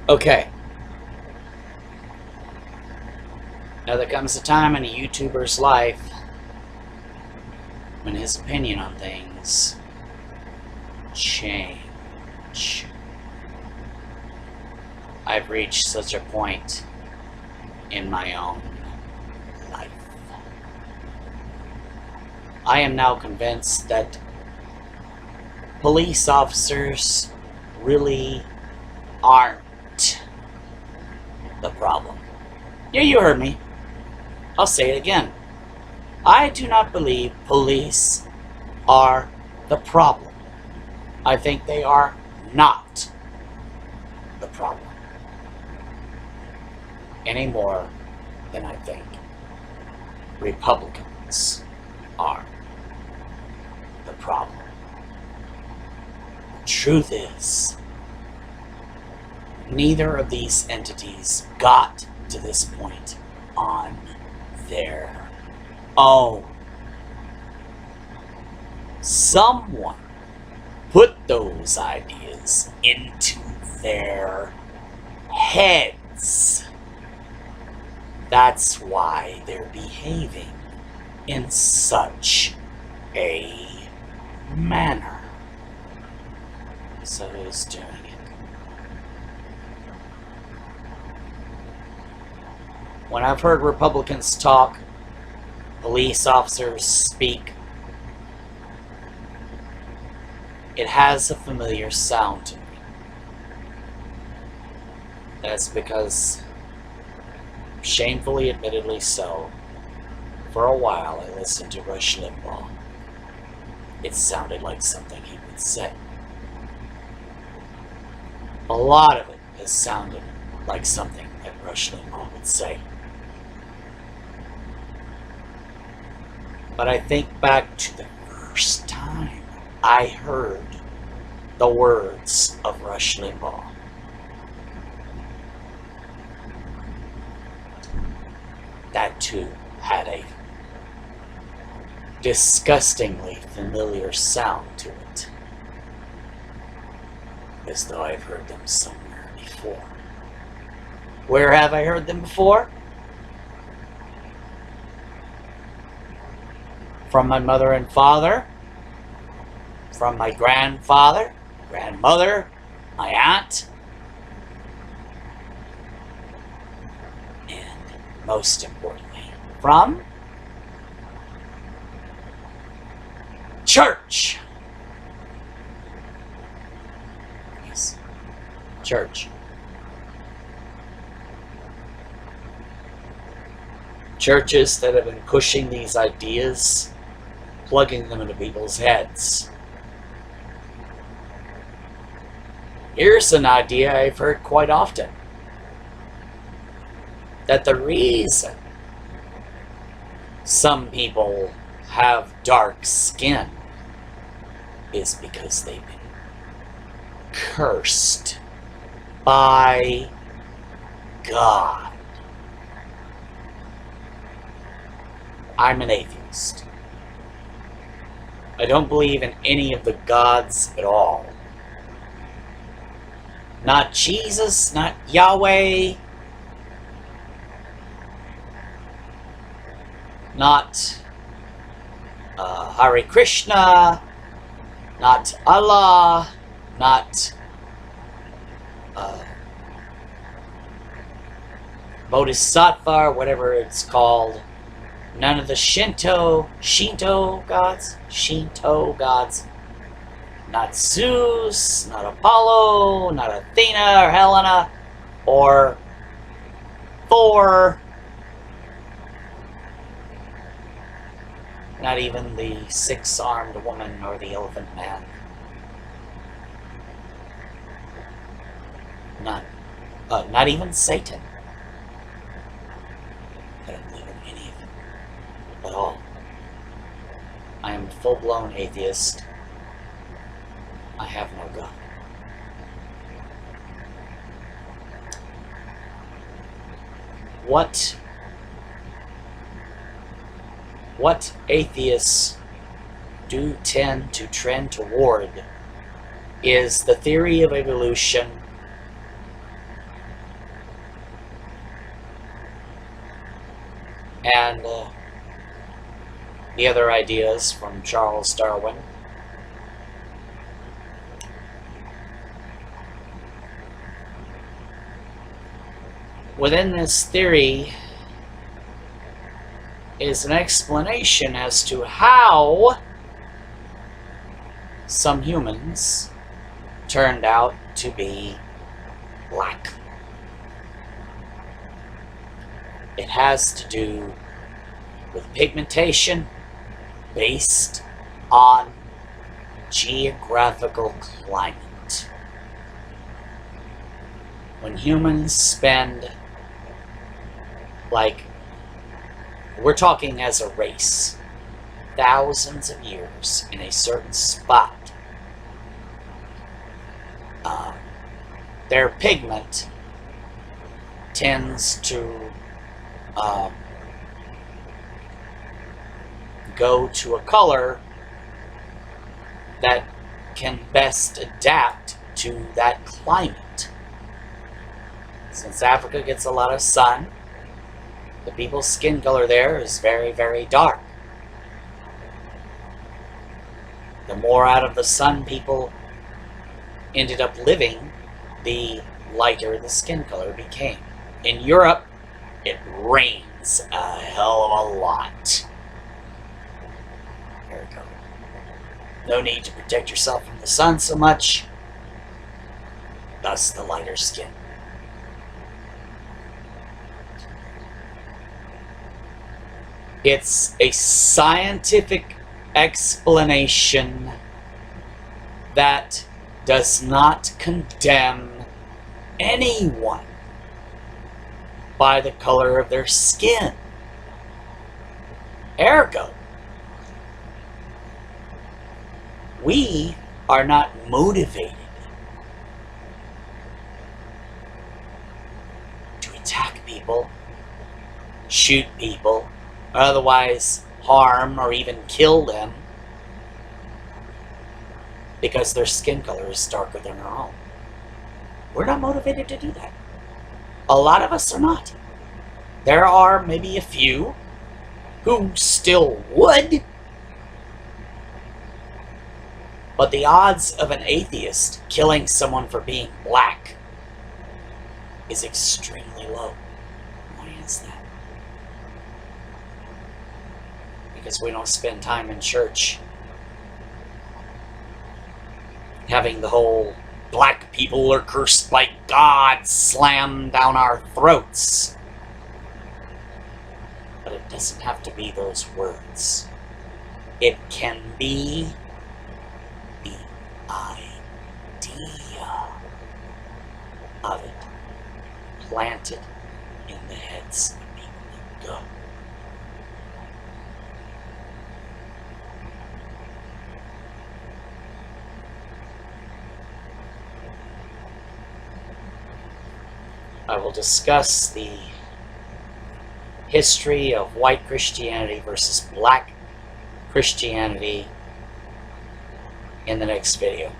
Okay. Now there comes a time in a YouTuber's life when his opinion on things change. I've reached such a point in my own life. I am now convinced that police officers really aren't the problem. Yeah, you heard me. I'll say it again. I do not believe police are the problem. I think they are not the problem. Any more than I think Republicans are the problem. The truth is, neither of these entities got to this point on their own. Someone put those ideas into their heads. That's why they're behaving in such a manner. So who's doing it? When I've heard Republicans talk, police officers speak, it has a familiar sound to me. That's because, shamefully, admittedly so, for a while I listened to Rush Limbaugh. It sounded like something he would say. A lot of it has sounded like something that Rush Limbaugh would say. But I think back to the first time I heard the words of Rush Limbaugh. That too had a disgustingly familiar sound to it, as though I've heard them somewhere before. Where have I heard them before? From my mother and father, from my grandfather, grandmother, my aunt, and most importantly, from church. Yes, church. Churches that have been pushing these ideas, plugging them into people's heads. Here's an idea I've heard quite often. That the reason some people have dark skin is because they've been cursed by God. I'm an atheist. I don't believe in any of the gods at all. Not Jesus, not Yahweh, not Hare Krishna, not Allah, not Bodhisattva, or whatever it's called. None of the Shinto gods, not Zeus, not Apollo, not Athena or Helena, or Thor, not even the six-armed woman or the elephant man. Not even Satan. I don't believe in any of them at all. I am a full-blown atheist. I have no God. What atheists do tend to trend toward is the theory of evolution and the other ideas from Charles Darwin. Within this theory is an explanation as to how some humans turned out to be black. It has to do with pigmentation based on geographical climate. When humans spend, like, we're talking as a race, thousands of years in a certain spot, their pigment tends to go to a color that can best adapt to that climate. Since Africa gets a lot of sun, the people's skin color there is very, very dark. The more out of the sun people ended up living, the lighter the skin color became. In Europe, it rains a hell of a lot. There we go. No need to protect yourself from the sun so much, thus the lighter skin. It's a scientific explanation that does not condemn anyone by the color of their skin. Ergo, we are not motivated to attack people, shoot people, or otherwise harm or even kill them because their skin color is darker than our own. We're not motivated to do that. A lot of us are not. There are maybe a few who still would, but the odds of an atheist killing someone for being black is extremely low. Why is that? Because we don't spend time in church having the whole black people are cursed by God slammed down our throats. But it doesn't have to be those words. It can be the idea of it planted in the heads of people that go. I will discuss the history of white Christianity versus black Christianity in the next video.